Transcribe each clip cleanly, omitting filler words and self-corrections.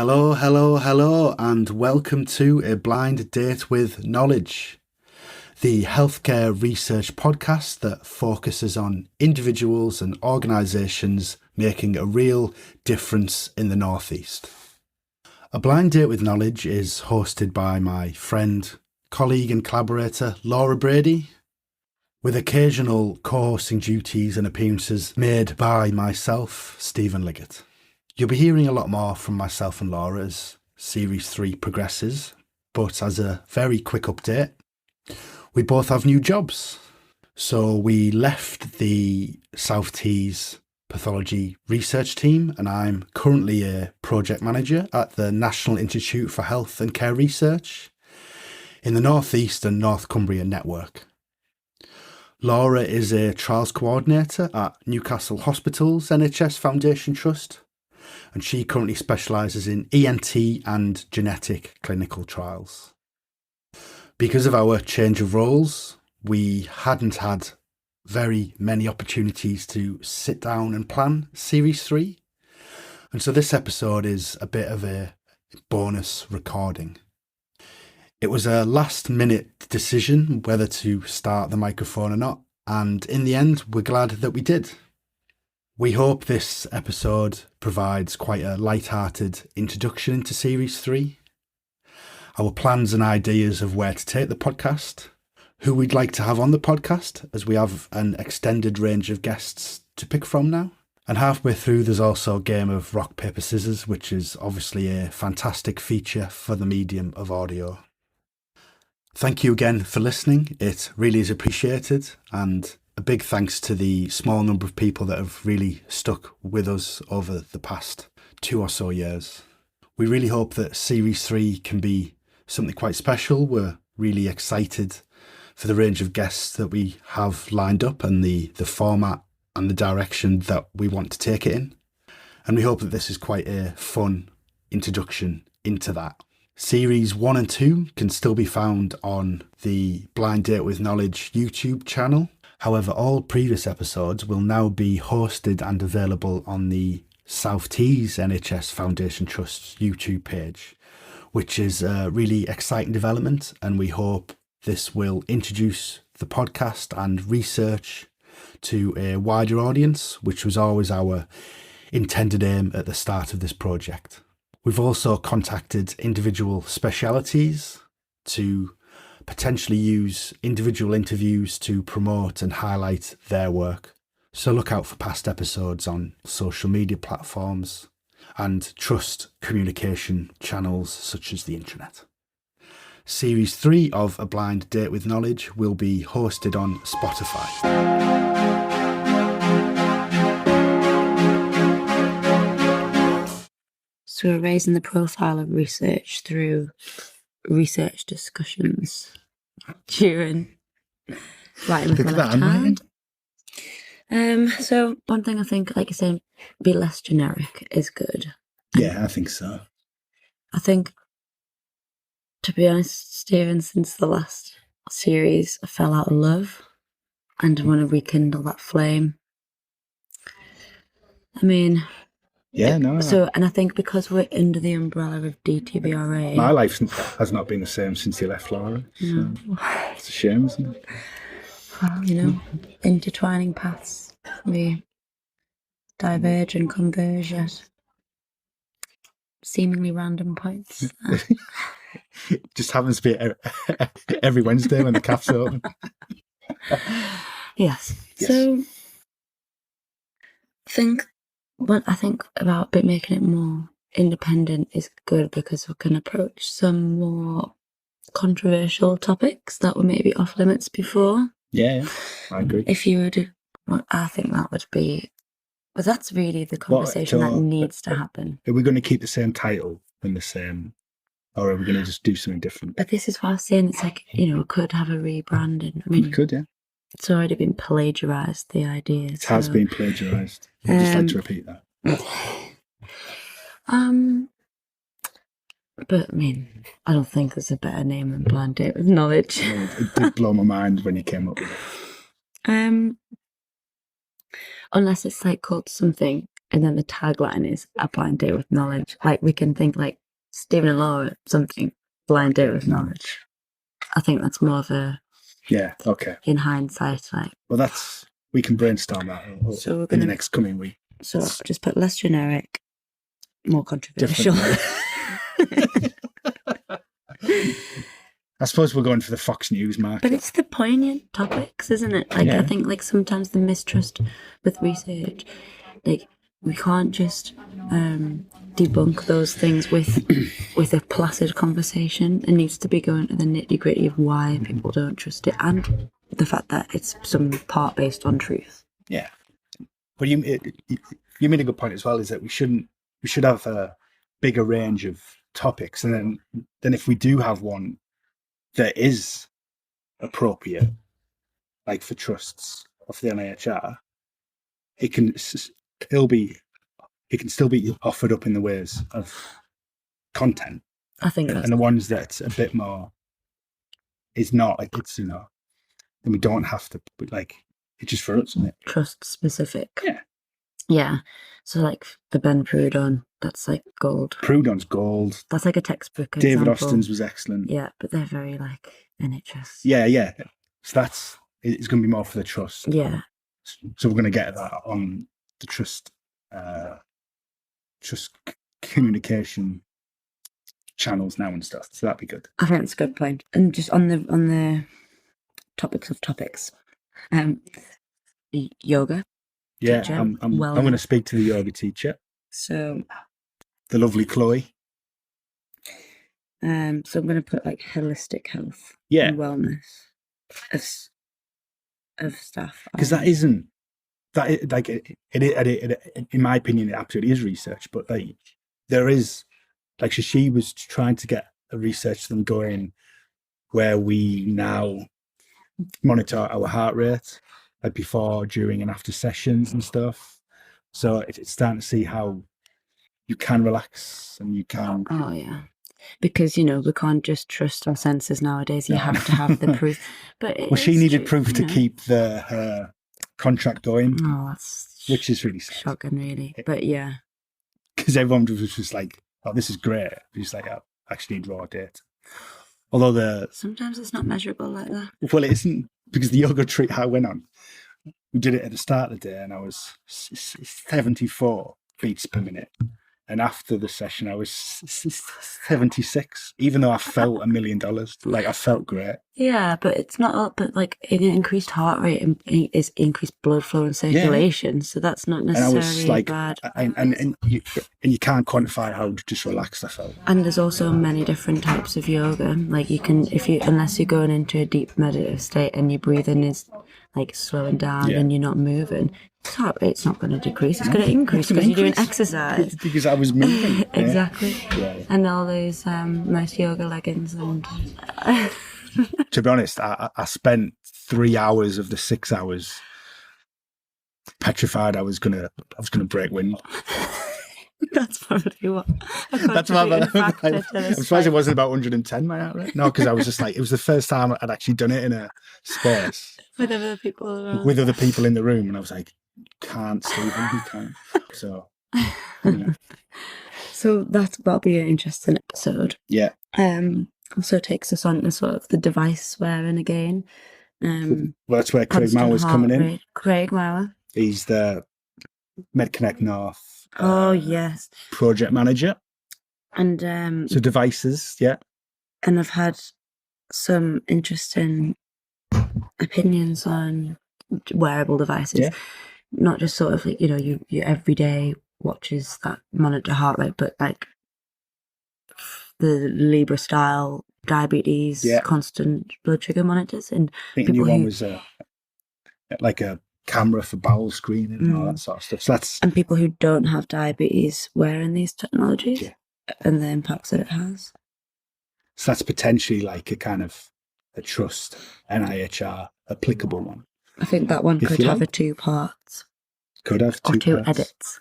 Hello, hello, hello, and welcome to A Blind Date with Knowledge, the healthcare research podcast that focuses on individuals and organisations making a real difference in the Northeast. A Blind Date with Knowledge is hosted by my friend, colleague and collaborator Laura Brady, with occasional co-hosting duties and appearances made by myself, Stephen Liggett. You'll be hearing a lot more from myself and Laura as Series 3 progresses, but as a very quick update, we both have new jobs. So we left the South Tees pathology research team, and I'm currently a project manager at the National Institute for Health and Care Research in the North East and North Cumbria network. Laura is a trials coordinator at Newcastle Hospital's NHS Foundation Trust, and she currently specialises in ENT and genetic clinical trials. Because of our change of roles, we hadn't had very many opportunities to sit down and plan Series 3. And so this episode is a bit of a bonus recording. It was a last-minute decision whether to start the microphone or not, and in the end, we're glad that we did. We hope this episode provides quite a light-hearted introduction into Series 3, our plans and ideas of where to take the podcast, who we'd like to have on the podcast, as we have an extended range of guests to pick from now. And halfway through, there's also a game of rock, paper, scissors, which is obviously a fantastic feature for the medium of audio. Thank you again for listening. It really is appreciated, and a big thanks to the small number of people that have really stuck with us over the past 2 or so years. We really hope that Series 3 can be something quite special. We're really excited for the range of guests that we have lined up and the format and the direction that we want to take it in. And we hope that this is quite a fun introduction into that. Series 1 and 2 can still be found on the Blind Date with Knowledge YouTube channel. However, all previous episodes will now be hosted and available on the South Tees NHS Foundation Trust's YouTube page, which is a really exciting development, and we hope this will introduce the podcast and research to a wider audience, which was always our intended aim at the start of this project. We've also contacted individual specialities to potentially use individual interviews to promote and highlight their work. So look out for past episodes on social media platforms and trust communication channels such as the intranet. Series 3 of A Blind Date with Knowledge will be hosted on Spotify. So we're raising the profile of research through research discussions during writing with my left hand. So one thing I think, like I said, be less generic is good. Yeah, I think so. I think, to be honest, Stephen, since the last series, I fell out of love and I want to rekindle that flame. I mean... Yeah, no. So, and I think because we're under the umbrella of DTBRA... My life has not been the same since you left, Laura. So it's a shame, isn't it? Well, intertwining paths. We diverge and converge at seemingly random points. It just happens to be every Wednesday when the cafe's open. Yes. So, I think about making it more independent is good because we can approach some more controversial topics that were maybe off limits before. Yeah, I agree. If you were to, I think that would be, but that's really the conversation that needs to happen. Are we going to keep the same title and the same, or are we going to just do something different? But this is what I was saying, it's like, we could have a rebranding. I mean, we could, yeah. It's already been plagiarised, the idea. It has been plagiarised. I'd just like to repeat that. But I mean, I don't think there's a better name than Blind Date with Knowledge. It did blow my mind when you came up with it. Unless it's like called something And then the tagline is a blind date with knowledge. Like we can think like Stephen and Laura something, blind date with knowledge. I think that's more of a in hindsight. Like, well, we can brainstorm that in the next coming week. So just put less generic, more controversial. I suppose we're going for the Fox News market. But it's the poignant topics, isn't it? Like, I think, like, sometimes the mistrust with research, like, we can't just debunk those things with a placid conversation. It needs to be going to the nitty-gritty of why people don't trust it, and the fact that it's some part based on truth. Yeah. But you made a good point as well, is that we should have a bigger range of topics, and then if we do have one that is appropriate, like for trusts of the NIHR, it can still be offered up in the ways of content. I think and the ones that's a bit more is not like it's, then we don't have to like it's just for us, isn't it? Trust specific. Yeah. Yeah. So like the Ben Prudhomme, that's like gold. Prudhomme's gold. That's like a textbook David example. Austin's was excellent. Yeah, but they're very like NHS. Yeah. So it's going to be more for the trust. Yeah. So we're going to get that on the trust communication channels now and stuff. So that'd be good. I think that's a good point. And just on the topics of topics, yoga. Yeah, teacher, I'm going to speak to the yoga teacher. So the lovely Chloe. So I'm going to put like holistic health and wellness of staff, because that isn't that like it in my opinion it absolutely is research, but like there is like she was trying to get a research thing going where we now monitor our heart rate like before, during and after sessions and stuff. So it's starting to see how you can relax and you can. Oh yeah, because we can't just trust our senses nowadays. You have to have the proof. But she needed proof to keep her contract going. Oh, which is really sad. Shocking, really. But yeah, because everyone was just like, "Oh, this is great." Just like, I actually need raw data. Although sometimes it's not measurable like that. Well, it isn't, because the yoga treat I went on, we did it at the start of the day, and I was 74 beats per minute. And after the session, I was 76, even though I felt $1 million. Like, I felt great. Yeah, but it's not, but like an increased heart rate is increased blood flow and circulation. Yeah. So that's not necessarily bad. And you can't quantify how just relaxed I felt. And there's also many different types of yoga. Like you can, unless you're going into a deep meditative state and your breathing is like slowing down and you're not moving, heart rate's not going to decrease, it's going to increase because you're doing exercise. Because I was moving. Exactly. Yeah. And all those nice yoga leggings and to be honest, I spent 3 hours of the 6 hours petrified I was gonna break wind. That's probably what. That's what I'm surprised it wasn't about 110 my heart rate. No, because I was just like, it was the first time I'd actually done it in a space with other people around. With other people in the room, and I was like, can't Stephen, you can't. So so that'll be an interesting episode. Yeah. Also takes us on to sort of the device swearing again. Well, that's where Craig Mauer's coming in. Craig Mauer. He's the MedConnect North. Oh yes. Project manager. And so devices, yeah. And I've had some interesting opinions on wearable devices. Yeah. Not just sort of like, your everyday watches that monitor heart rate, but like the Libra style diabetes, constant blood sugar monitors. And I think the new one was like a camera for bowel screening and all that sort of stuff. So that's, and people who don't have diabetes wearing these technologies and the impacts that it has. So that's potentially like a kind of a trust NIHR applicable one. I think that one could have a 2 parts. Could have or 2 parts. Edits.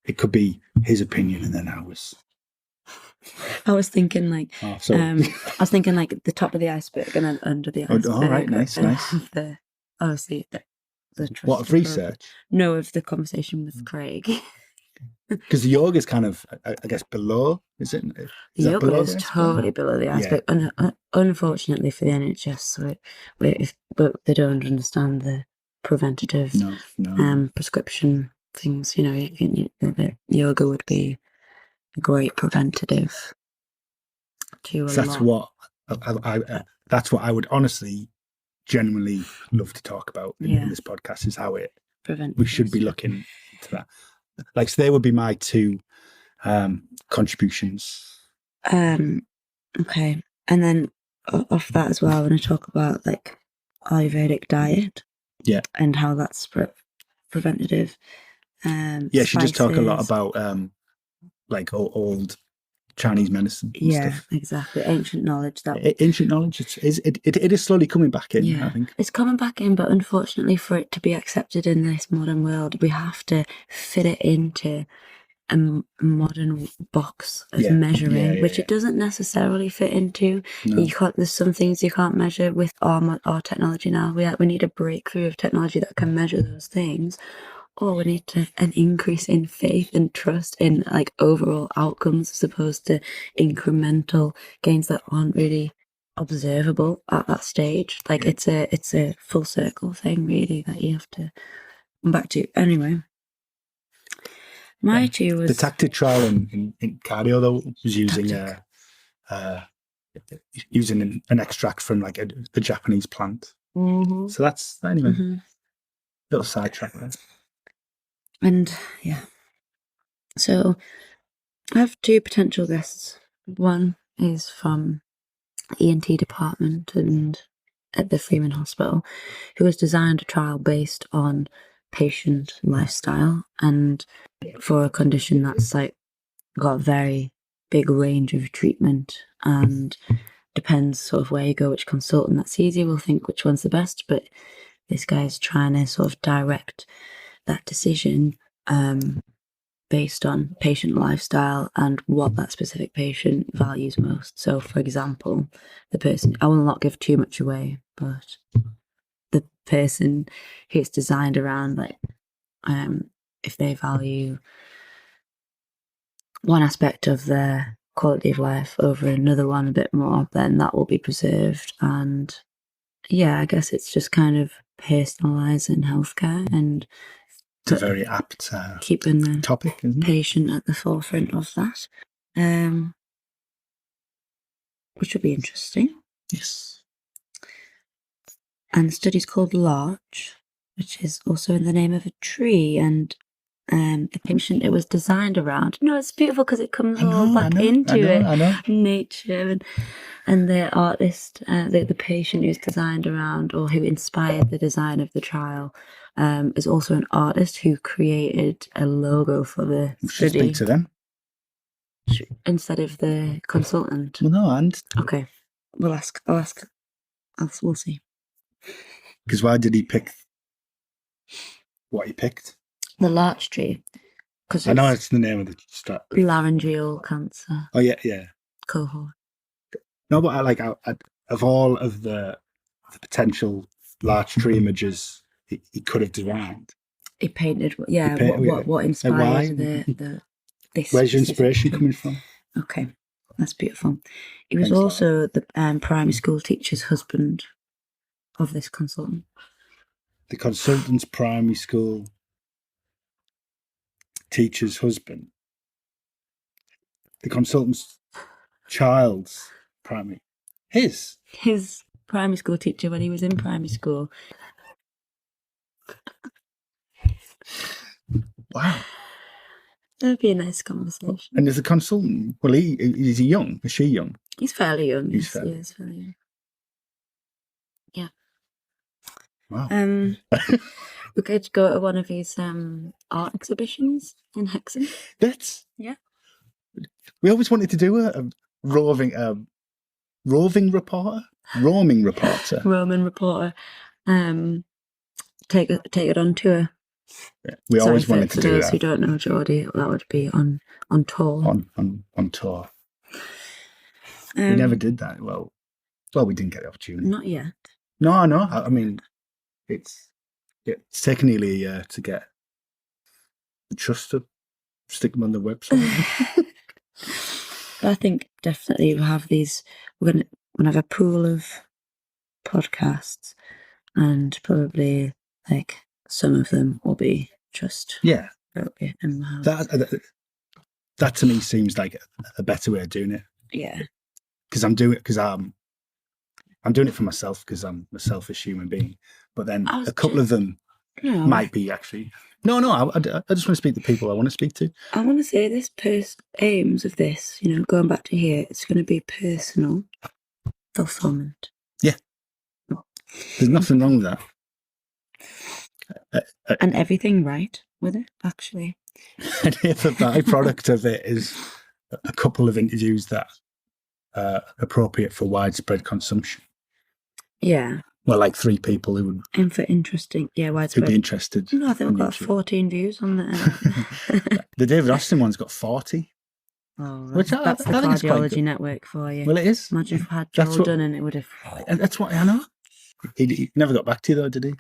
It could be his opinion and then ours. I was thinking like, I was thinking like the top of the iceberg and then under the iceberg. Oh, all right, nice. Obviously the trust. What, of research? No, of the conversation with Craig. Because the yoga is kind of, I guess, below, is it? Is that Yoga below is the iceberg? totally below the iceberg. Unfortunately for the NHS, so but they don't understand the preventative prescription things. You know, the yoga would be a great preventative to a that's lot. That's what I would honestly, genuinely love to talk about in this podcast, is how we should be looking into that. Like, so they would be my two contributions. Okay, and then off that as well, I want to talk about like Ayurvedic diet, and how that's preventative. She just talk a lot about like old Chinese medicine. And stuff. Exactly. Ancient knowledge. Ancient knowledge. It is slowly coming back in. I think it's coming back in, but unfortunately, for it to be accepted in this modern world, we have to fit it into a modern box of measuring, which it doesn't necessarily fit into. No. There's some things you can't measure with our technology now. We need a breakthrough of technology that can measure those things. Or we need an increase in faith and trust in like overall outcomes, as opposed to incremental gains that aren't really observable at that stage. Like it's a full circle thing, really, that you have to come back to. Anyway, my two was the tactic trial in cardio, though, was using an extract from like a Japanese plant. Mm-hmm. So that's anyway. Mm-hmm. Little sidetrack there. And so I have two potential guests. One is from ENT department and at the Freeman Hospital, who has designed a trial based on patient lifestyle and for a condition that's like got a very big range of treatment, and depends sort of where you go, which consultant that sees you will think which one's the best, but this guy is trying to sort of direct that decision based on patient lifestyle and what that specific patient values most. So, for example, the person, I will not give too much away, but the person who it's designed around, like, if they value one aspect of their quality of life over another one a bit more, then that will be preserved. And I guess it's just kind of personalising healthcare, and it's a very apt keeping the topic, isn't it? Patient at the forefront of that, which will be interesting. Yes. And the study's called Larch, which is also in the name of a tree, and the patient it was designed around. No, it's beautiful because it comes all back into nature, and the artist, the patient who's designed around, or who inspired the design of the trial, is also an artist who created a logo for the study. Speak to them instead of the consultant. Well, no, and okay, I'll ask. We'll see. Because why did he pick what he picked? The larch tree. Because I know it's the name of the strap. Laryngeal cancer. Oh yeah. Cohort. No, but I of all of the potential larch tree images he could have designed, he painted. What inspired this? Where's your inspiration coming from? Okay, that's beautiful. He was also the primary school teacher's husband of this consultant. The consultant's primary school teacher's husband. The consultant's child's primary. His primary school teacher when he was in primary school. Wow. That would be a nice conversation. And is the consultant, is he young? Is she young? He's fairly young. He's fairly young. Yeah. Wow. We could go to one of his art exhibitions in Hexham. Yeah. We always wanted to do a roaming reporter. Take it on tour. Yeah, we always wanted to do that. For those who don't know Geordie, that would be on tour. On tour. We never did that. Well, we didn't get the opportunity. Not yet. No. I mean, it's taken nearly a year to get the trust stick them on the website. But I think definitely we'll have these. We're gonna have a pool of podcasts, and probably like some of them will be just appropriate in the house. That to me seems like a better way of doing it. Yeah, because I'm doing it for myself because I'm a selfish human being. But then a couple of them might be actually. No, I just want to speak to people I want to speak to. I want to say this aims of this, going back to here, it's going to be personal fulfillment. Yeah. There's nothing wrong with that. And everything right with it, actually. And if a byproduct of it is a couple of interviews that are appropriate for widespread consumption. Yeah. Well, like 3 people who would... And for interesting, widespread. Who'd be interested. No, I think we've got 14 views on there. The David Austin one's got 40. Oh, that's the Cardiology Network for you. Well, it is. Imagine if I had Joel done and it would have... That's what I know. He never got back to you, though, did he?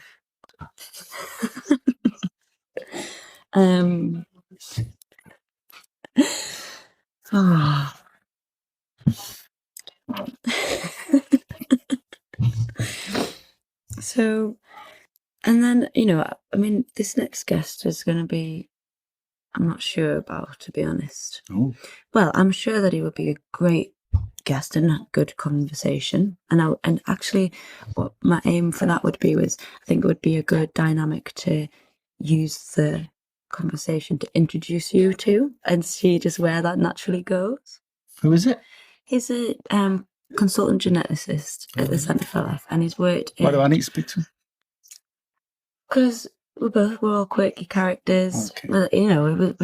So, and then, this next guest is going to be, I'm not sure about, to be honest. Oh. Well, I'm sure that he would be a great guest and a good conversation. And actually, what my aim for that would be I think it would be a good dynamic to use the conversation to introduce you to and see just where that naturally goes. Who is it? He's a consultant geneticist at the Centre for Life, and he's worked in... Why do I need to speak to him? Because we're all quirky characters. Okay. We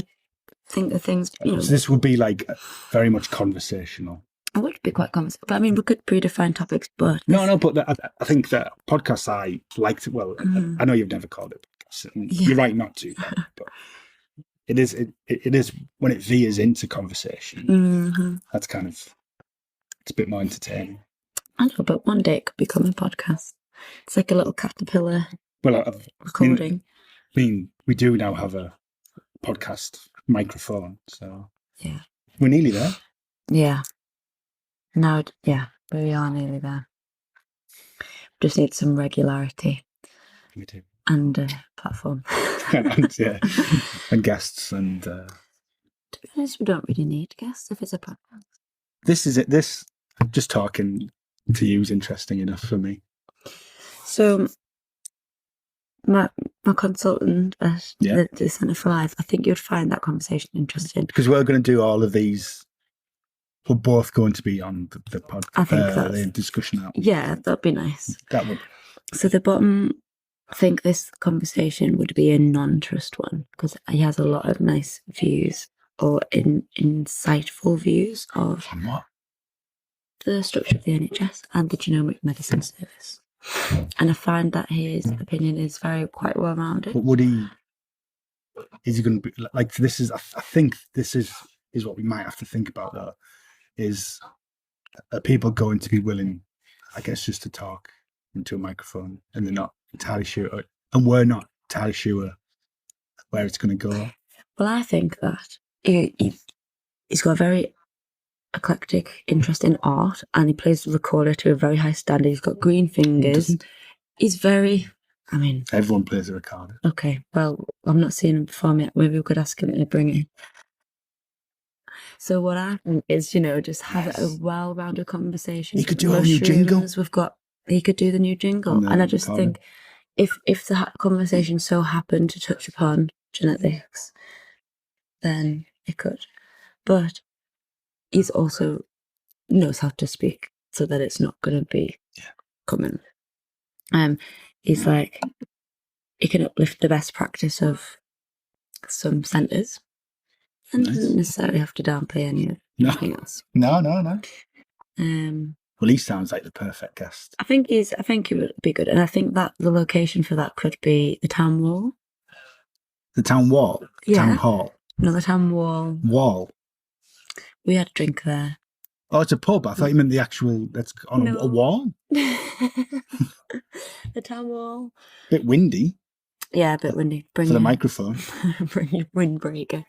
think of things... So this would be like very much conversational. It would be quite conversational. But we could predefine topics, but... No, but I think that podcasts I liked it. Well, I know you've never called it podcasts. You're right not to, but it is when it veers into conversation. That's kind of... It's a bit more entertaining. I know, but one day it could become a podcast. It's like a little caterpillar recording. We do now have a podcast microphone, so yeah, we're nearly there. Yeah. Now, we are nearly there. Just need some regularity. We do. And platform. and guests and. To be honest, we don't really need guests if it's a podcast. This is it. Just talking to you is interesting enough for me. So, my consultant at the Centre for Life, I think you'd find that conversation interesting. Because we're going to do all of these. We're both going to be on the podcast. I think the discussion out. Yeah, that'd be nice. That would. So the bottom, I think this conversation would be a non-trust one because he has a lot of nice views or insightful views of what? The structure of the NHS and the genomic medicine service. And I find that his opinion is quite well rounded. But is he going to be like this? I think this is what we might have to think about though. Are people going to be willing, I guess, just to talk into a microphone and they're not entirely sure, and we're not entirely sure where it's going to go? Well, I think that he's got a very eclectic interest in art and he plays the recorder to a very high standard. He's got green fingers. He's very... everyone plays the recorder. Okay, well, I'm not seeing him perform yet. Maybe we could ask him to bring it. So what I think is, just have a well-rounded conversation. He could do a new jingle. He could do the new jingle. And I just think if the conversation so happened to touch upon genetics, then it could. But he's also knows how to speak so that it's not going to be common. He's like, he can uplift the best practice of some centres and doesn't necessarily have to downplay anything else. No. Well, he sounds like the perfect guest. I think he would be good, and I think that the location for that could be the town wall. The town wall? Yeah. Town hall? No, the town wall. Wall? We had a drink there. Oh, it's a pub. I thought you meant the actual, that's on a wall. The town wall. Bit windy. Yeah, a bit windy. For the microphone. Bring your windbreaker.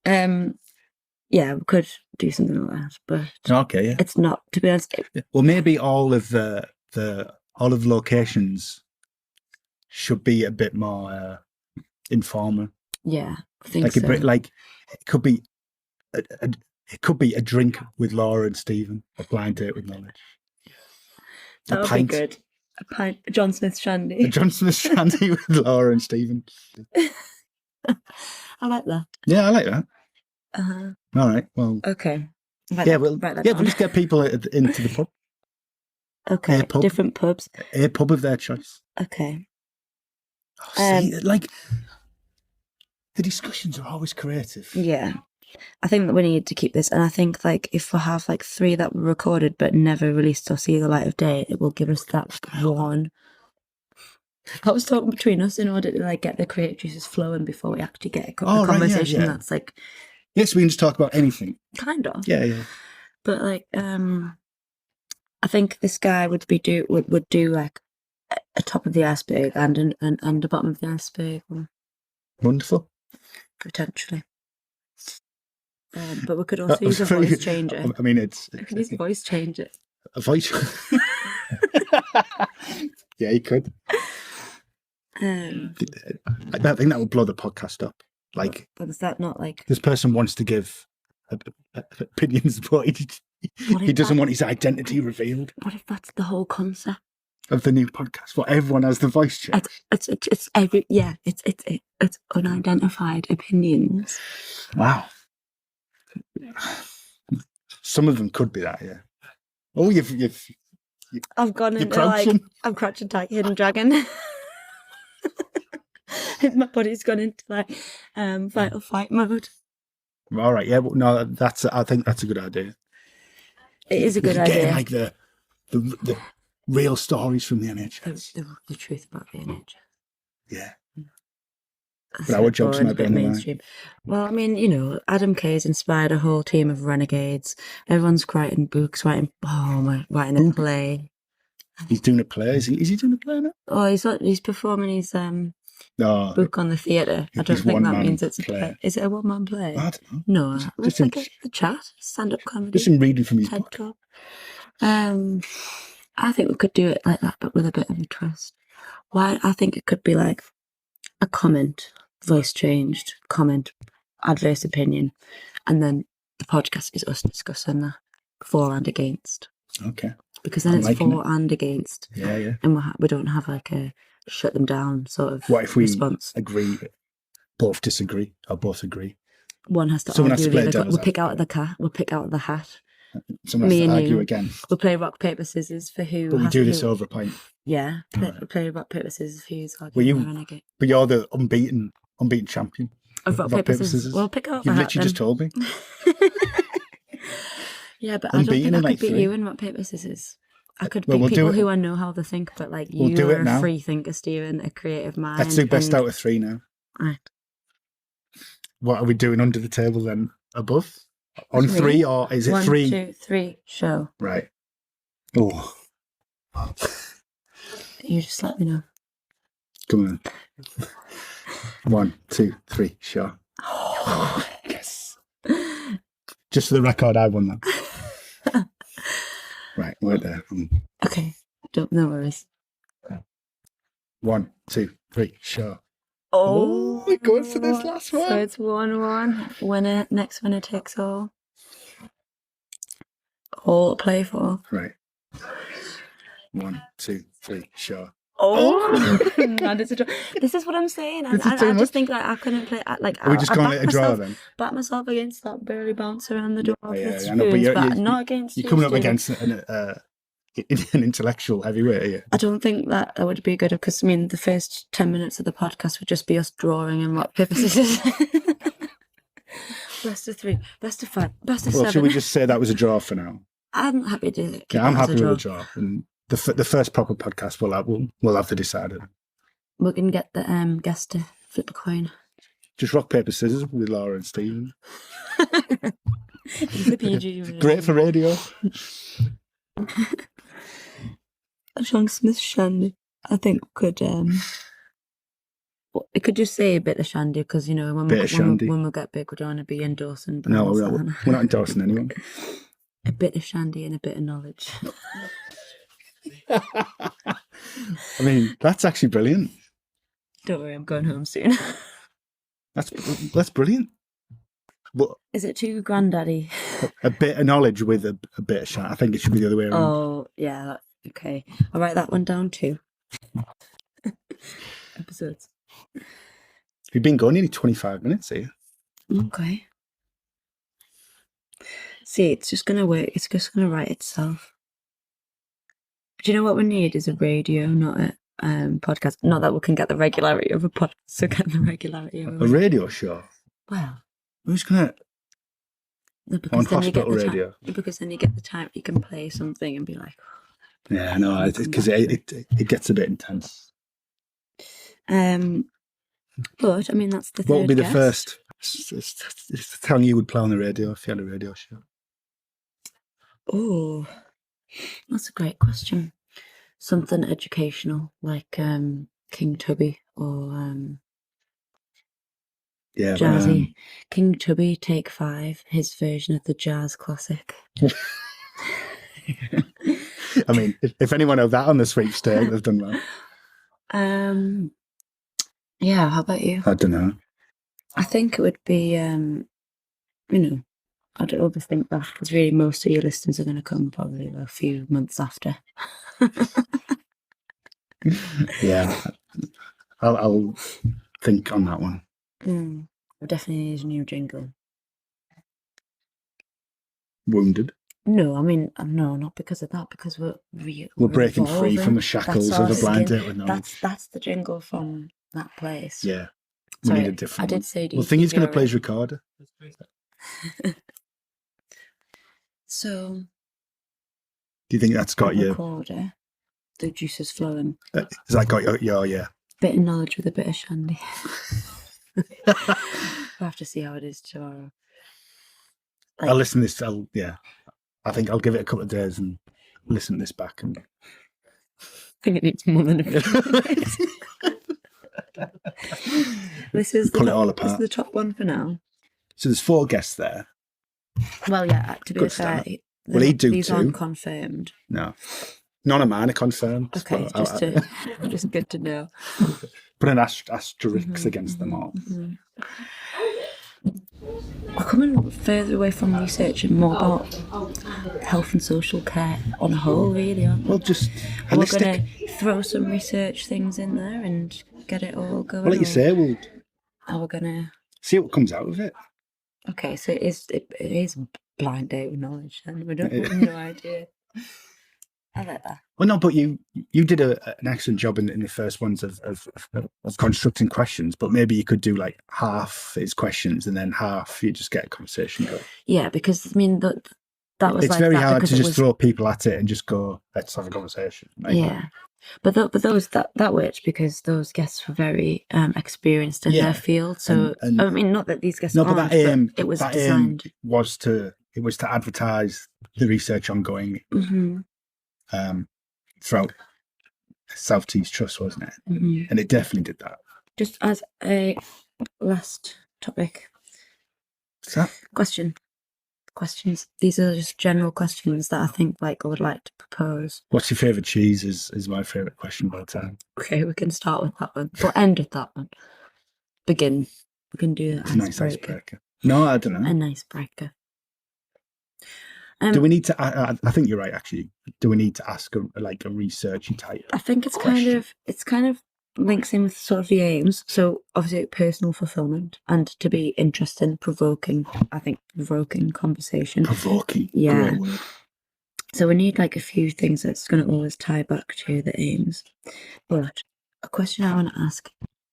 Yeah, we could do something like that, but Okay, yeah. it's not, to be honest. Well, maybe all of the locations should be a bit more informal. Yeah, I think Like so. it could be it could be a drink with Laura and Stephen, a blind date with knowledge. That would be good. A pint, a John Smith shandy. A John Smith shandy with Laura and Stephen. I like that. Yeah, I like that. All right. Well. Okay. We'll just get people into the pub. Okay. Different pubs. A pub of their choice. Okay. See, like the discussions are always creative. Yeah. I think that we need to keep this, and I think like if we have like 3 that were recorded but never released or see the light of day, it will give us that one. I was talking between us in order to like get the creative juices flowing before we actually get a conversation that's like. Yes, we can just talk about anything. Kind of. Yeah. But like, I think this guy would do like a top of the iceberg and the bottom of the iceberg. Wonderful. Potentially. But we could also use a voice changer. I mean, we could use a voice changer. A voice. Yeah, you could. I think that would blow the podcast up. Like, but is that not like this person wants to give opinions, but he doesn't want his identity revealed? What if that's the whole concept of the new podcast? Well, everyone has the voice change. It's unidentified opinions. Wow. Some of them could be that, yeah. Oh, I've gone into like I'm crouching tight, hidden dragon. My body's gone into like fight or flight mode. All right, yeah, but no, I think that's a good idea. It is a good idea. Like the real stories from the NHS. The truth about the NHS. Yeah. But our job's not bit mainstream. Well, I mean, Adam Kay's inspired a whole team of renegades. Everyone's writing books, writing a play. He's doing a play. Is he doing a play now? Oh, he's performing his book on the theatre. I don't think that means it's a play. Is it a one-man play? I don't know. No, it's like a chat, stand-up comedy. Just him reading from his book. Talk. I think we could do it like that, but with a bit of a twist. Why? I think it could be like a comment, voice changed, comment, adverse opinion, and then the podcast is us discussing that for and against. Okay. Because then it's for and against. Yeah. And we don't have like a shut them down sort of what if we response. Agree, both disagree, or both agree? One has to argue. We'll pick out the hat. Someone has to argue again. We'll play rock, paper, scissors for who. But we do this over a pint. Yeah. We'll play rock, paper, scissors for who's arguing. But you're the unbeaten champion. Of rock, paper, scissors. Well, pick out the hat. You literally just told me. Yeah, but I don't think I could beat you in rock, paper, scissors. I could beat people who I know how they think, but like you're a free thinker, Stephen, a creative mind. Let's do best out of 3 now. Right. What are we doing under the table then? Above? On 3 or is it 3? 1, 2, 3, show. Right. Oh. You just let me know. Come on. 1, 2, 3, show. Yes. Just for the record, I won that. Right, we're there. Okay, no worries. 1, 2, 3, show. Oh, we're going for this last one. So it's 1-1. Next winner takes all. All play for. Right. 1, 2, 3, show. Oh, man, it's a draw. This is what I'm saying. I just think like I couldn't play. Like, we just can't let it draw then. Back myself against that barely bounce around the door. Yeah, I know, but you're not against. You're coming up against an intellectual heavyweight, are you? I don't think that would be good because the first 10 minutes of the podcast would just be us drawing and rock, paper, scissors. Best of 3, best of 5, best of 7. Well, should we just say that was a draw for now? I'm happy to do it. Yeah, I'm happy with a draw. And the first proper podcast we'll have to decide it. We can get the guest to flip a coin. Just rock, paper, scissors with Laura and Stephen. Great for radio. A John Smith shandy. I think we could It could just say a bit of shandy because, you know, when we get big, we don't want to be endorsing brands. No, we're not endorsing anyone. A bit of shandy and a bit of knowledge. I mean, that's actually brilliant. Don't worry, I'm going home soon. That's brilliant. But is it too granddaddy? A bit of knowledge with a bit of shandy. I think it should be the other way around. Oh, yeah. Okay. I'll write that one down too. Episodes. You've been going nearly 25 minutes here. Okay. See, it's just going to work. It's just going to write itself. Do you know what we need is a radio, not a podcast. Not that we can get the regularity of a podcast, so get the regularity of a radio show. Well, who's gonna on hospital radio? Because then you get the time you can play something and be like, yeah, no, because it gets a bit intense. But I mean, that's the third. What would be the guest. first? It's telling you would play on the radio if you had a radio show. Oh, that's a great question. Something educational, like King Tubby or jazzy. King Tubby, Take 5, his version of the jazz classic. I mean, if anyone had that on the sweepstakes, they've done well. Yeah, how about you? I don't know. I think it would be, you know, I'd overthink that because really most of your listeners are going to come probably a few months after. Yeah, I'll think on that one. We definitely need a new jingle. Wounded? No, I mean, no, not because of that, because we're breaking free from the shackles of the blind date with knowledge. That's the jingle from that place. Yeah. We need a different I did say the thing he's going to play his recorder. So, do you think that's got you? Recorder, the juices flowing. Has that got your yeah? Bit of knowledge with a bit of shandy. We'll have to see how it is tomorrow. Like, I'll listen to this. I think I'll give it a couple of days and listen to this back. And I think it needs more than a few days. This is pull it all apart. This is the top one for now. So there's 4 guests there. Well, yeah, to be fair, these aren't confirmed. No, none of mine are confirmed. Okay, just good to know. Put an asterisk against them all. We're coming further away from research and more about health and social care on a whole, really. Well, just we're going to throw some research things in there and get it all going. Well, like you say, we're going to see what comes out of it. Okay, so it is blind date with knowledge, and we don't have no idea. I like that. Well, no, but you did an excellent job in the first ones of constructing questions, but maybe you could do like half is questions and then half you just get a conversation going. Yeah, because I mean that was it's very hard to just throw people at it and just go, let's have a conversation. Right? Yeah, but those that worked because those guests were very experienced in their field. So and I mean, not that these guests aren't, but it was designed. Was to advertise the research ongoing. Mm-hmm. Throughout South Tees Trust, wasn't it? Mm-hmm. And it definitely did that. Just as a last topic. What's that? Questions. These are just general questions that I think I would like to propose. What's your favourite cheese is my favourite question by the time. Okay, we can start with that one. We'll end with that one. Begin. We can do that. It's a nice icebreaker. No, I don't know. An icebreaker. Do we need to? I think you're right. Actually, do we need to ask a researchy type? I think it's kind of links in with sort of the aims. So obviously, personal fulfillment and to be interesting, provoking. I think provoking conversation. Provoking. Yeah. So we need a few things that's going to always tie back to the aims. But a question I want to ask,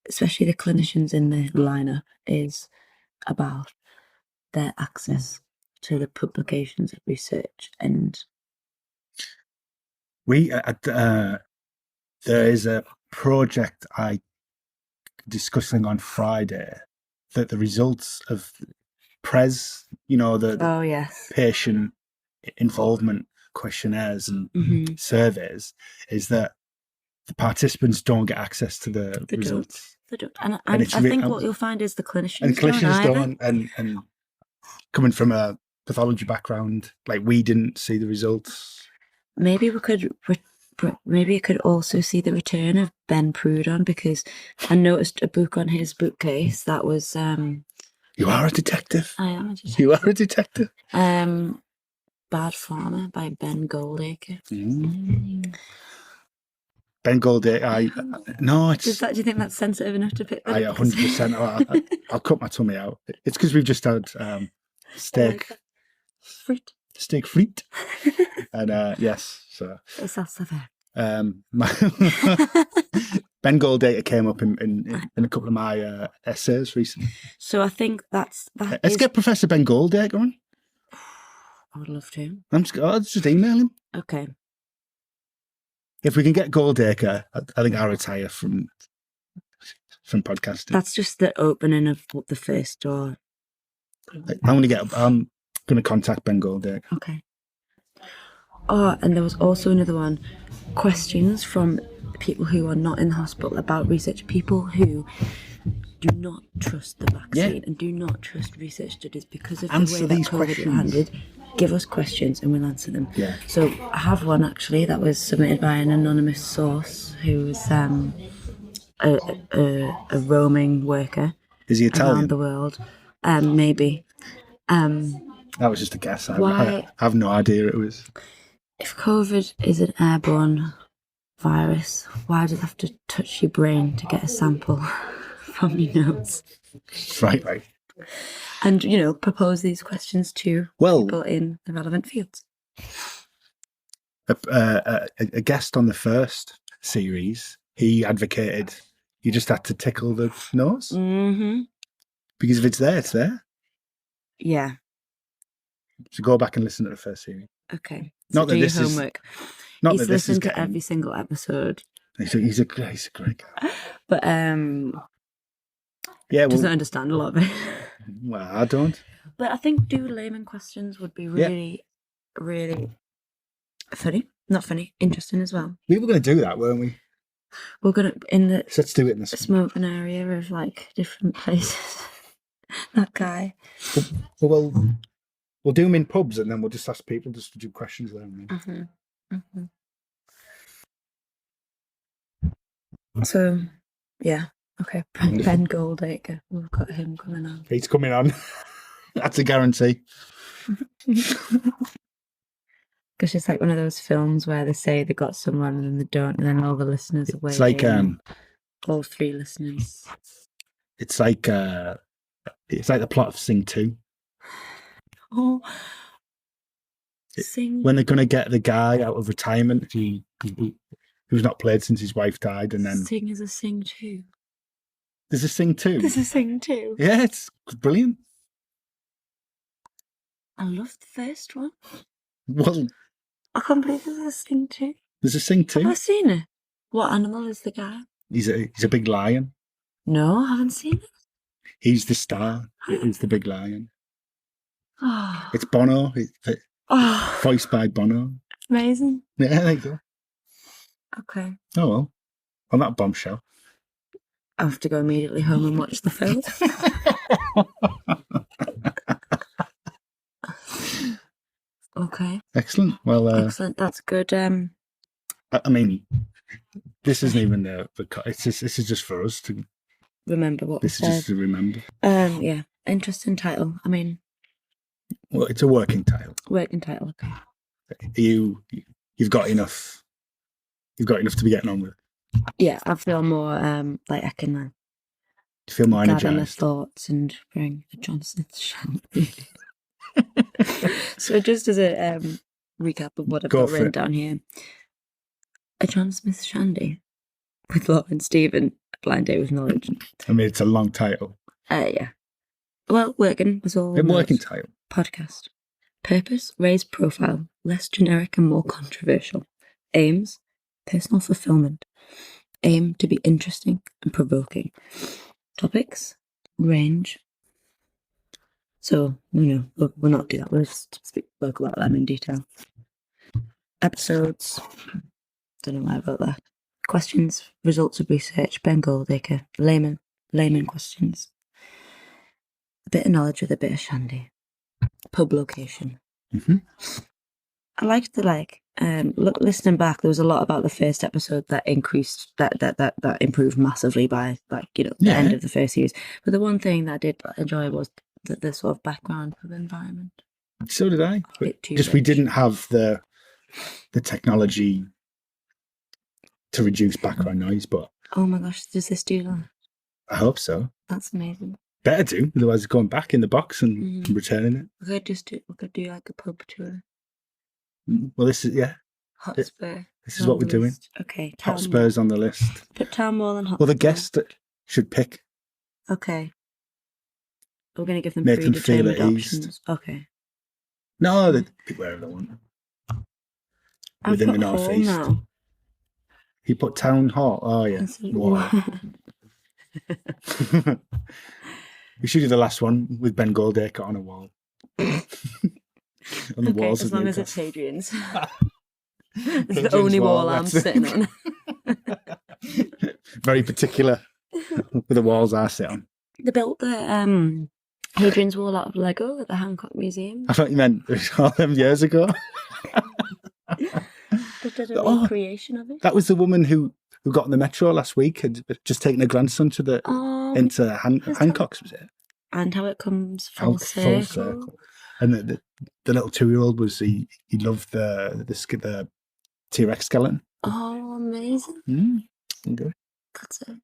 especially the clinicians in the lineup, is about their access to the publications of research. And there is a project I discussing on Friday that the results of PRES, the patient involvement questionnaires and surveys, is that the participants don't get access to the results. they don't. And And I it's think what you'll find is the clinicians, and clinicians don't don't. And coming from a pathology background, like we didn't see the results. Maybe we could. Maybe you could also see the return of Ben Prudon, because I noticed a book on his bookcase that was. You are a detective. I am a detective. You are a detective. Bad Farmer by Ben Goldacre. Ben Goldacre. Do you think that's sensitive enough to pick that I up? 100%. I'll cut my tummy out. It's because we've just had steak. Fruit. Steak frites. And yes, so. Ça va. Ben Goldacre came up in a couple of my essays recently. So I think let's get Professor Ben Goldacre on. I would love to. I'll just email him. Okay. If we can get Goldacre, I think I'll retire from podcasting. That's just the opening of the first door. I'm going to contact Ben Goldacre. Okay. Oh, and there was also another one. Questions from people who are not in the hospital about research. People who do not trust the vaccine and do not trust research studies because of the way that COVID was handled. Give us questions and we'll answer them. Yeah. So I have one actually that was submitted by an anonymous source who was a roaming worker. Is he Italian? Around the world. Maybe. That was just a guess. I have no idea it was. If COVID is an airborne virus, why does it have to touch your brain to get a sample from your nose? Right. And, propose these questions to people in the relevant fields. A guest on the first series, he advocated you just had to tickle the nose. Mm-hmm. Because if it's there, it's there. Yeah. So go back and listen to the first series. Okay. Not so that do this your homework. Not He's that this is listened to every single episode. He's a great guy. But doesn't understand a lot of it. Well, I don't. But I think layman questions would be really, really funny. Not funny, interesting as well. We were going to do that, weren't we? We're going to let's do it in the smoking area of different places. That guy. Well, we'll do them in pubs and then we'll just ask people just to do questions there. Mm-hmm. Mm-hmm. So, yeah. Okay. Ben Goldacre. We've got him coming on. He's coming on. That's a guarantee. Because it's like one of those films where they say they got someone and then they don't, and then all the listeners are waiting. It's like all three listeners. It's like the plot of Sing 2. Oh, Sing. When they're going to get the guy out of retirement who's not played since his wife died, and then Sing is a Sing 2. There's a Sing 2. There's a Sing 2. Yeah, it's brilliant. I loved the first one. Well, I can't believe there's a Sing 2. There's a Sing 2. Have I seen it? What animal is the guy? He's a big lion. No, I haven't seen it. He's the star. He's the big lion. Oh. It's Bono. Voiced by Bono. Amazing. Yeah, there you go. Okay. Oh well. On that bombshell. I have to go immediately home and watch the film. Okay. Excellent. Well, excellent. That's good. I mean, this isn't even this is just for us to remember what this is just to remember. Yeah. Interesting title. I mean, well, it's a working title. Working title. Okay. You've got enough. You've got enough to be getting on with. Yeah, I feel more like I can. Feel more gather my energized. thoughts and bring a John Smith shanty. So just as a recap of what I've got written down here, a John Smith shandy with Laura and Stephen, a blind date with knowledge. I mean, it's a long title. Yeah. Well, working was all. A working title. Podcast. Purpose: raise profile, less generic and more controversial. Aims: personal fulfillment. Aim to be interesting and provoking. Topics: range. So, we'll not do that. We'll just speak about them in detail. Episodes. Don't know why I wrote that. questions, results of research, Ben Goldacre, layman questions. A bit of knowledge with a bit of shandy. Pub location. Mm-hmm. I liked listening back, there was a lot about the first episode that increased, that improved massively by, the end of the first series. But the one thing that I did enjoy was the sort of background of the environment. So did I. We didn't have the technology to reduce background noise, but... Oh my gosh, does this do that? I hope so. That's amazing. Better do, otherwise going back in the box and returning it. We could do like a pub tour. Well, this is, Hotspur. This is what we're doing. Okay. Hotspur's on the list. Put Town Mall and Hotspur. Well, the guest should pick. Okay. We're going to give them Make them feel predetermined at options. ease. Okay. No, they pick wherever they want. Within the northeast. Now. He put Town Hall. Oh, yeah. Wow. We should do the last one with Ben Goldacre on a wall. On the walls as long as it's Hadrian's. It's Hadrian's the only wall I'm sitting on. Very particular with the walls I sit on. They built the Hadrian's Wall out of Lego at the Hancock Museum. I thought you meant all them years ago. They did a recreation of it. That was the woman who got on the metro last week, had just taken her grandson to into Hancock's, was it? And how it comes full circle. And the little 2-year-old he loved the T-Rex skeleton. Oh, amazing! Okay. That's it.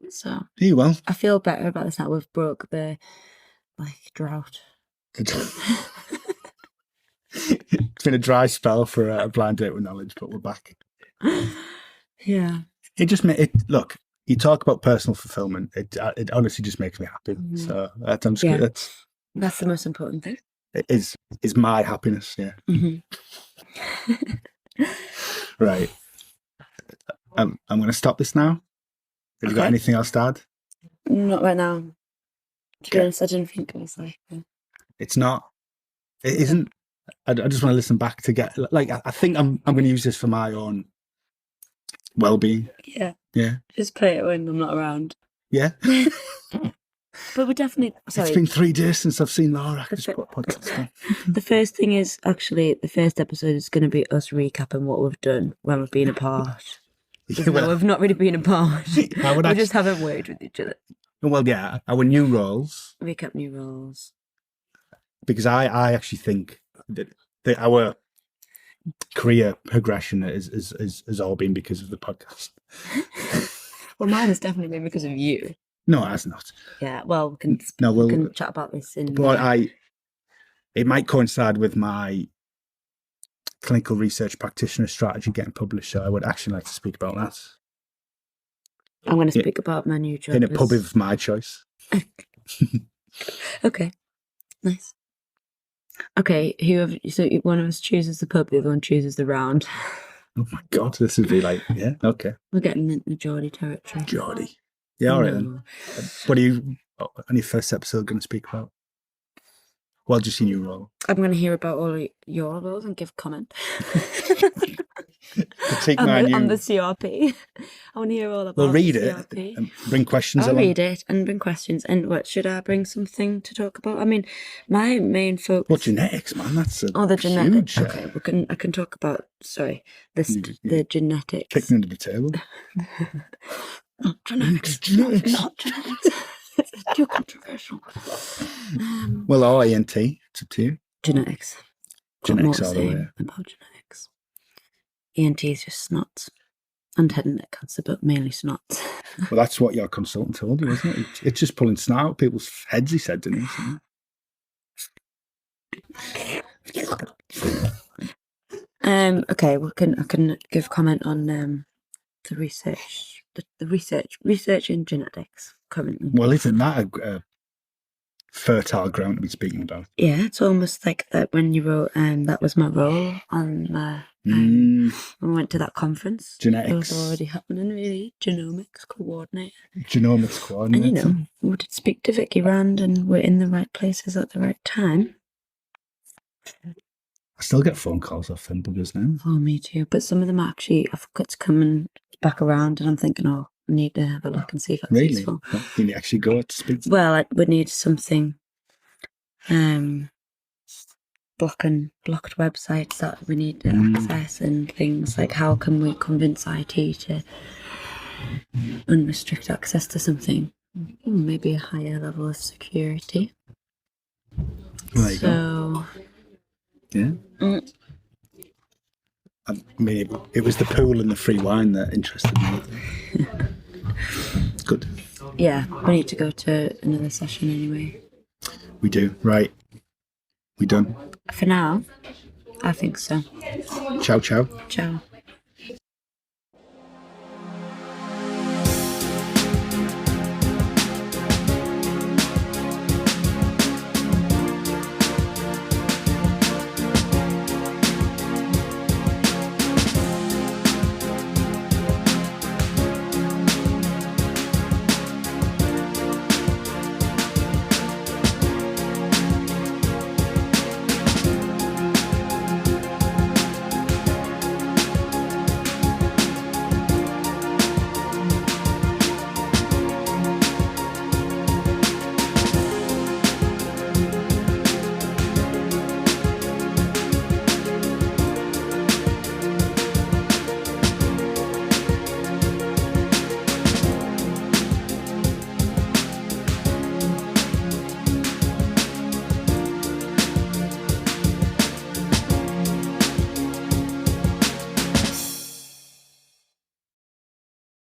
So well, I feel better about this now. We've broke the drought. It's been a dry spell for a blind date with knowledge, but we're back. Yeah. It just look. You talk about personal fulfillment. It honestly just makes me happy. Mm-hmm. So I'm just good. That's the most important thing. It is my happiness. Yeah. Mm-hmm. Right. I'm going to stop this now. Have you got anything else to add? Not right now. To be honest, I didn't think it was like... It's not. It isn't. I just want to listen back to get... I think I'm going to use this for my own well-being. Yeah. Yeah. Just play it when I'm not around. Yeah. But we definitely... Sorry. It's been 3 days since I've seen Laura. Podcast. The first thing is, actually, the first episode is going to be us recapping what we've done when we've been apart. We've not really been apart. We just haven't worked with each other. Well, yeah, our new roles. Recap new roles. Because I actually think that our career progression has all been because of the podcast. Well, mine has definitely been because of you. No, it has not. Yeah, well, we can chat about this in... But it might coincide with my clinical research practitioner strategy getting published, so I would actually like to speak about that. I'm going to speak about my new job. In a pub of my choice. Okay, nice. Okay, so one of us chooses the pub, the other one chooses the round. Oh my God, this would be like, yeah, okay. We're getting into Geordie territory. Geordie. Yeah, all right then. What are you, on your first episode, going to speak about? Well, just your new role. I'm going to hear about all your roles and give comment. On the CRP. I want to hear all about We'll read CRP. It and bring questions I'll along. read it and bring questions. And what, should I bring something to talk about? I mean, my main focus... Well, genetics, man. That's the genetics. Okay, I can talk about, the genetics. Kicking under the table. Not genetics. Not genetics. It's too controversial. Well, INT, it's up to you. Genetics. Genetics all the way. About genetics. ENT is just snots. And head and neck cancer, but mainly snots. Well, that's what your consultant told you, isn't it? It's just pulling snot out of people's heads, he said, didn't he? Okay, I can give comment on the research. The research in genetics currently. Well, isn't that a fertile ground to be speaking about? Yeah, it's almost like that when you wrote, that was my role on when we went to that conference. Genetics. It was already happening, really. Genomics coordinator. And we did speak to Vicky Rand and we're in the right places at the right time. I still get phone calls off them buggers now. Oh, me too. But some of them actually, I've got to come and back around, and I'm thinking, oh, I need to have a look and see if it's useful. Did you actually go to speak to them? Well, I would need something, blocked websites that we need to access, and things like how can we convince IT to unrestrict access to something? Maybe a higher level of security. There you go. Yeah. I mean, it was the pool and the free wine that interested me. Good. Yeah, we need to go to another session anyway. We do. Right. We done? For now, I think so. Ciao, ciao. Ciao.